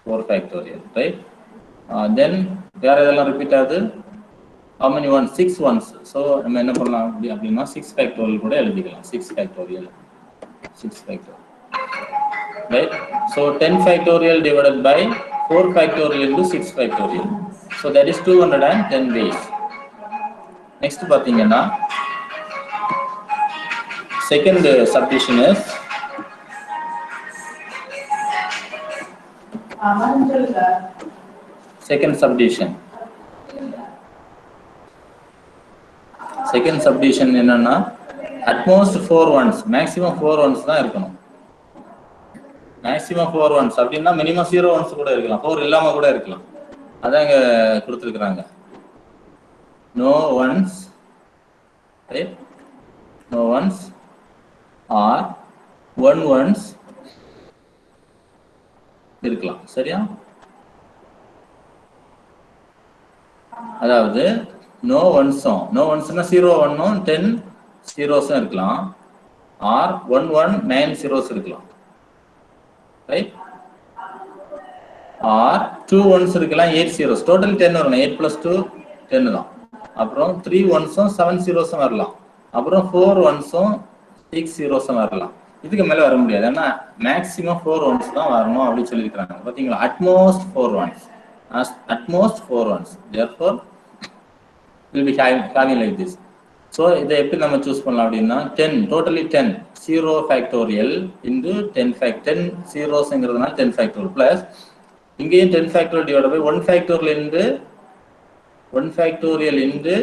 4 factorial right. Then வேற எதெல்லாம் ரிப்பீட் ஆகுது? How many ones? 6 ones. So நம்ம என்ன பண்ணலாம் அப்படின்னா 6 factorial கூட எழுதிக்கலாம். 6 factorial 6 factorial right. So 10 factorial divided by 4 factorial into 6 factorial. So that is 210 ways. Next பாத்தீங்கன்னா second subdivision is second subdivision. Second subdivision என்னன்னா at most 4 ones, maximum 4 ones தான் இருக்கணும். maximum 4 ones அப்படின்னா minimum 0 ones கூட இருக்கலாம். 4 இல்லாம கூட இருக்கலாம். அதான் இங்க கொடுத்திருக்காங்க. No ones right? No ones or 1 ones இருக்கலாம். சரியா? அதாவது no ones no onesனா 0 1 10 zeros இருக்கலாம் or 1 1 9 zeros இருக்கலாம் right or 2 ones இருக்கலாம் 8 zeros total 10 வரும் 8 plus 2 10 தான். அப்புறம் 3 ones 7 zeros வரலாம். அப்புறம் 4 ones 6 zeros வரலாம். இதுக்கு மேல வர முடியாது. ஏன்னா மேக்ஸிமம் 4 ones தான் வரணும் அப்படின்னு சொல்லியிருக்காங்க. பாத்தீங்களா? At most 4 ones. Atmost 4 ones. Therefore, will be having like this. So இதை எப்படி நம்ம சூஸ் பண்ணலாம் அப்படின்னா 10 totally 10 0 factorial into 10 zeros-ங்கிறதுனால 10 factorial plus இங்கேயும் 10 factorial divided by 1 factorial into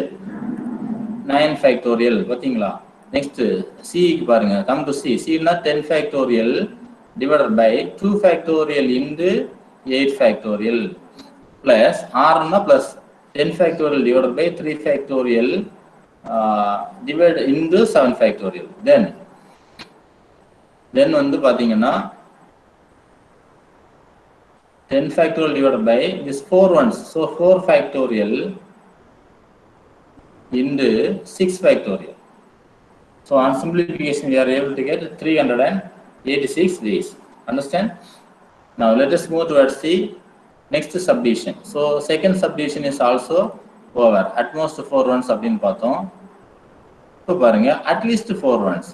9 factorial. பாத்தீங்களா? நெக்ஸ்ட் C க்கு பாருங்க. come to C. C னா 10 factorial divided by 2 factorial into 8 factorial plus R னா plus 10 factorial divided by 3 factorial divided into 7 factorial. Then வந்து பாத்தீங்கன்னா 10 factorial divided by this 4 ones. So 4 factorial into 6 factorial. So on simplification, we are able to get 386 ways. Understand? Now let us move towards the next subdivision. So second subdivision is also over. At most 4 ones அப்படின்னு பார்த்தோம். இப்போ பாருங்க at least 4 ones.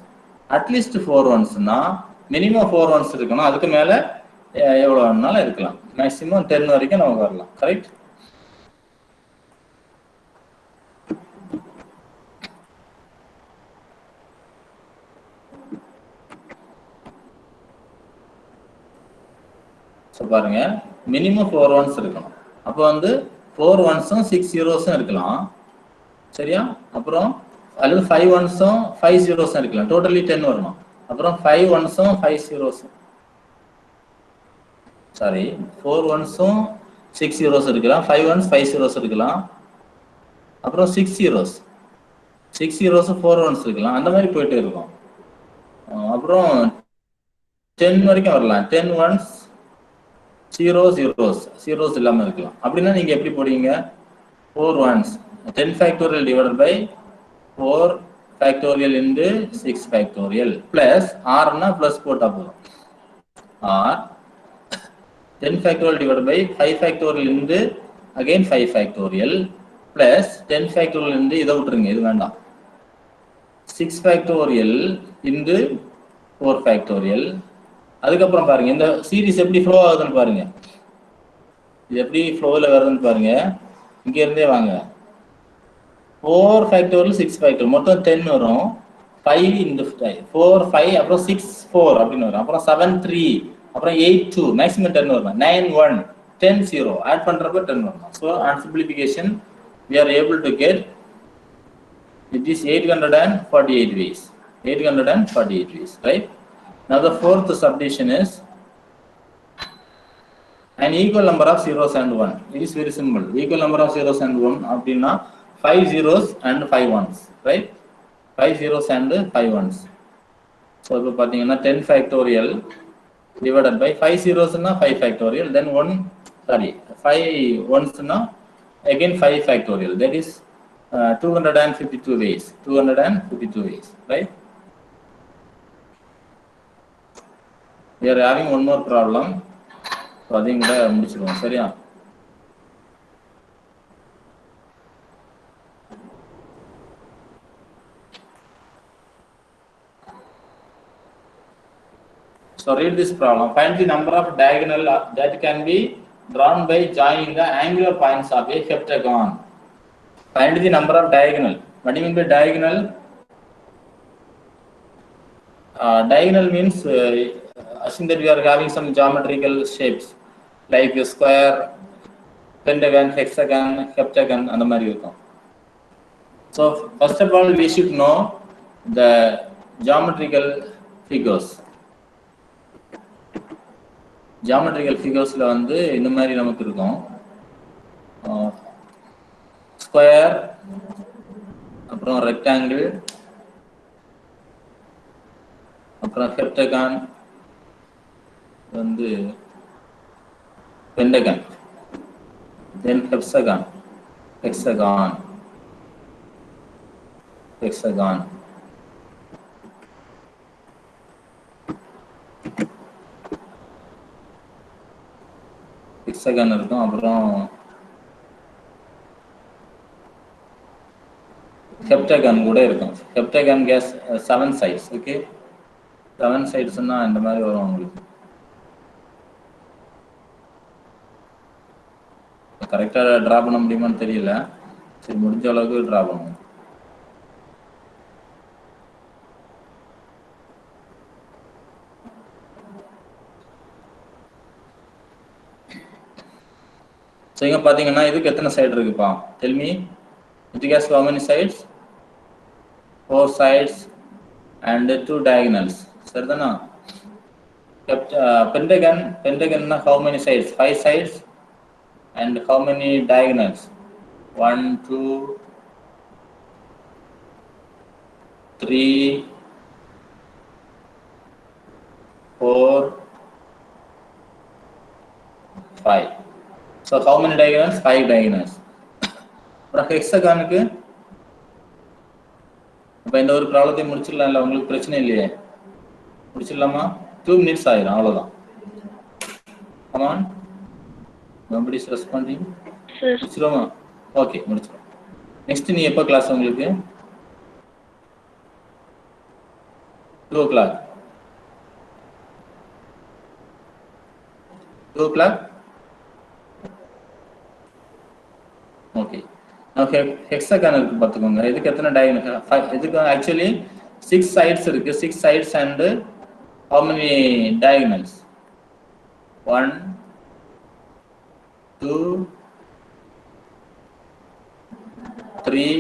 At least 4 onesனா minimum 4 ones இருக்கணும். அதுக்கு மேல எவ்வளவு வேணாலும் இருக்கலாம். மேக்ஸிமம் 10 வரைக்கும் நமக்கு வரலாம். கரெக்ட்? ஸோ பாருங்க மினிமம் 4 ones இருக்கணும். அப்போ வந்து 4 ones-உம் 6 zeros-உம் இருக்கலாம். சரியா? அப்புறம் அல்லது 5 ones-உம் 5 zeros-உம் இருக்கலாம். டோட்டலி 10 வரணும். அப்புறம் 5 ones-உம் 5 zeros-உம் சாரி 4 ones-உம் 6 zeros இருக்கலாம். 5 ones 5 zeros இருக்கலாம். அப்புறம் 6 zeros 4 ones இருக்கலாம். அந்த மாதிரி போயிட்டே இருக்கும். அப்புறம் 10 வரைக்கும் வரலாம். 10 ones 0 zeros இல்லாம இருக்கலாம். அப்படின்னா நீங்க எப்படி போடுவீங்க? 4 ones 10 factorial divided by 4 factorial into 6 factorial plus R னா plus போட்டா போதும். R 10 factorial divided by 5 factorial into again 5 factorial plus 10 factorial into இதை விட்டுருங்க, இது வேண்டாம். 6 factorial into 4 factorial. அதுக்கப்புறம் பாருங்க இந்த சீரிஸ் எப்படி ஃப்ளோ ஆகுதுன்னு பாருங்க. இது எப்படி ஃப்ளோவில் வருதுன்னு பாருங்க. இங்க இருந்தே வாங்க. 4 factorial 6 factorial மொத்தம் 10 வரும். 5 into 4 5 அப்புறம் 6 4 அப்படின்னு வரும். அப்புறம் 7 3 அப்புறம் 8 2 மேக்ஸிமம் 10 வரும். 9 1 10 0 ஆட் பண்றப்ப 10 வரும். So on simplification we are able to get it is 848 ways. 848 ways, right? Now the fourth subdivision is an equal number of zeros and 1. It is very simple. Equal number of zeros and 1 அப்படின்னா 5 zeros and 5 ones, right? 5 zeros and 5 ones. So இப்போ பார்த்தீங்கன்னா 10 factorial divided by 5 zeros னா 5 factorial, then 5 ones னா again 5 factorial. That is 252 ways. 252 ways, right? We are having one more problem. So அதையும் கூட முடிச்சிடுவோம். சரியா? So read this problem. Find the number of diagonal that can be drawn by joining the angular points of a heptagon. Find the number of diagonal. What do you mean by diagonal? Diagonal means assume that we are having some geometrical shapes like a square, pentagon, hexagon, heptagon and the மாதிரி இருக்கும். So first of all we should know the geometrical figures. Geometrical figuresல வந்து இந்த மாதிரி நமக்கு இருக்கும். Square, அப்புறம் rectangle, அப்புறம் ஹெப்டகான், வந்து பென்டகன், தென் ஹெக்ஸகான், ஹெக்ஸகான், ஹெக்ஸகான், ஹெக்ஸகான் இருக்கும். அப்புறம் heptagon கூட இருக்கும். heptagon has 7 sides. Okay, 7 sides னா இந்த மாதிரி வரும் உங்களுக்கு. கரெக்டா டிரா பண்ண முடியுமான்னு தெரியல. சரி, முடிஞ்ச அளவுக்கு டிரா பண்ணுவோம். So இங்க பாத்தீங்கன்னா இதுக்கு எத்தனை சைடு இருக்குப்பா? Tell me. It has how many sides? 4 sides and 2 diagonals. சரிதானா? Pentagon how many sides? 5 sides and how many diagonals? 1, 2, 3, 4, 5. So how many diagonals? 5 diagonals. அப்புறம் ஹெக்ஸகானுக்கு இப்போ இந்த ஒரு ப்ராப்ளத்தை முடிச்சிடலாம்ல, உங்களுக்கு பிரச்சனை இல்லையே? முடிச்சிடலாமா? 2 minutes ஆயிரும், அவ்வளோதான். Come on. Nobody is responding. முடிச்சிருவோமா? ஓகே, முடிச்சிடும். நெக்ஸ்ட் நீ எப்போ கிளாஸ் உங்களுக்கு? 2 o'clock. 2 o'clock? ஓகே. ஹெக்ஸாகான் இருக்கு பார்த்துக்கோங்க. இதுக்கு எத்தனை டயகனல்? இதுக்கு ஆக்சுவலி 6 sides இருக்கு. 6 sides and how many diagonals? 1, 2, 3,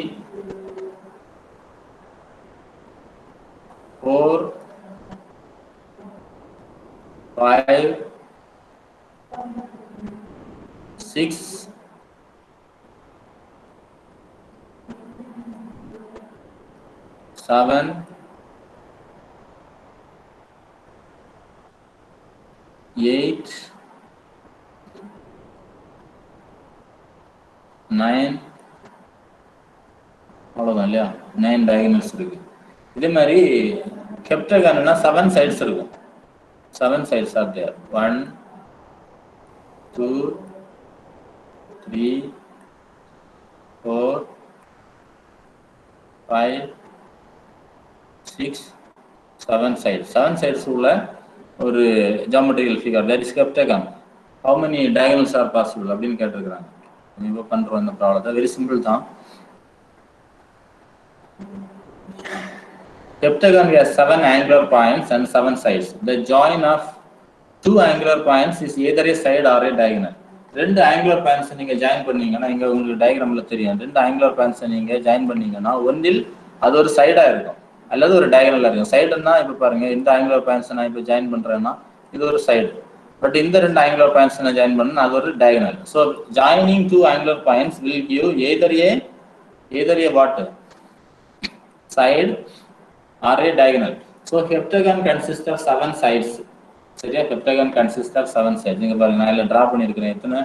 4, 5, 6, 7, 8, 9, அவ்வளோதான் இல்லையா? 9 டயகனல்ஸ் இருக்கு. இதே மாதிரி ஹெப்டகான்னா 7 sides இருக்கும். 7 sides are there. 1, 2, 3, 4, 5, 6, 7 sides. 7 sides உள்ள ஒரு geometrical figure, that is heptagon. How many diagonals are possible அப்படின்னு கேட்டிருக்கிறாங்க. இப்போ பண்றோம் இந்த ப்ராப்ளத்தை. வெரி சிம்பிள் தான். Heptagon has 7 angular points and 7 sides. The join of 2 angular points is either a side or a diagonal. ரெண்டு ஆங்குலர் பாயிண்ட்ஸ் நீங்க join பண்ணீங்கன்னா, இங்க உங்களுக்கு டயக்ராம்ல தெரியும், ரெண்டு ஆங்குலர் பாயிண்ட்ஸ் நீங்க ஜாயின் பண்ணீங்கன்னா ஒன்றில் அது ஒரு சைடா இருக்கும் அல்லது ஒரு டயகனலா இருக்கும். சைடுன்னா இப்ப பாருங்க, இந்த ஆங்குலர் பாயிண்ட்ஸ் நான் இப்ப ஜாயின் பண்றேன்னா இது ஒரு சைடு, பட் இந்த ரெண்டு ஆங்குலர் பாயிண்ட்ஸ் நான் ஜாயின் பண்ணா அது ஒரு diagonal. So joining 2 angular points will give either a what? Side or a diagonal. So heptagon consists of 7 sides. சரியா? heptagon consists of 7 sides. நீங்க பாருங்க, நான் இதுல டிரா பண்ணியிருக்கிறேன் எத்தனை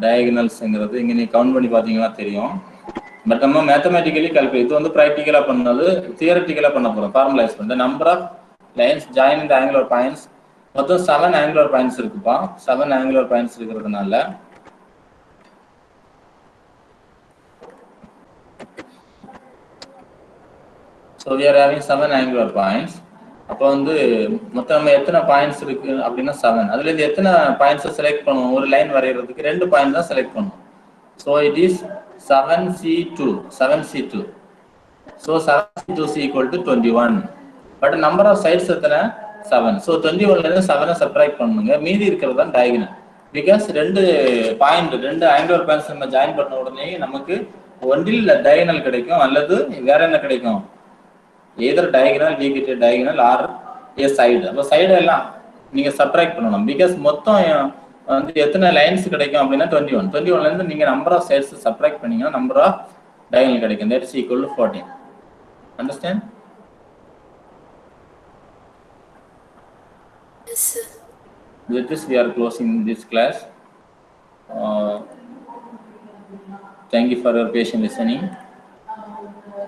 டயகனல்ஸ்ங்கிறது. இங்க நீ கவுண்ட் பண்ணி பார்த்தீங்கன்னா தெரியும். பட் நம்ம மேத்தமேட்டிக்கலி கால்குலேட், இது வந்து ப்ராக்டிக்கலா பண்ணது, தியரட்டிக்கலா பண்ண போறோம். ஃபார்முலைஸ் பண்ண number of lines join the angular points. மொத்தம் 7 ஆங்குலர் பாயிண்ட்ஸ் இருக்குப்பா. 7 ஆங்குலர் பாயிண்ட்ஸ் இருக்கிறதுனால so we are having 7 angular points. அப்போ வந்து மொத்தம் நம்ம எத்தனை பாயிண்ட்ஸ் இருக்கு அப்படின்னா 7. அதுல இருந்து எத்தனை பாயிண்ட்ஸ் செலக்ட் பண்ணுவோம்? ஒரு லைன் வரையறதுக்கு 2 பாயிண்ட் தான் செலக்ட் பண்ணுவோம். so it is 7c2. so 7c2 is equal to 21. but number of sides எத்தனை? 7. so 21ல இருந்து 7 சப்ட்ராக்ட் பண்ணுங்க. மீதி இருக்கிறது தான் டயகனல். பிகாஸ் ரெண்டு ஆங்குலர் பாயிண்ட்ஸ் நம்ம ஜாயின் பண்ண உடனே நமக்கு ஒன்றில் டயகனல் கிடைக்கும் அல்லது வேற என்ன கிடைக்கும்? either diagonal, we get a diagonal or a side. அப்ப சைடு எல்லாம் நீங்க சப்ட்ராக்ட் பண்ணணும். பிகாஸ் மொத்தம் வந்து எத்தனை லைன்ஸ் கிடைக்கும் அப்படின்னா 21. 21ல இருந்து நீங்க நம்பர் ஆஃப் சைட்ஸ் சப்ட்ராக்ட் பண்ணீங்கன்னா நம்பர் ஆஃப் diagonal கிடைக்கும். that is equal to 14. understand? Yes, sir. With this we are closing this class. Thank you for your patient listening.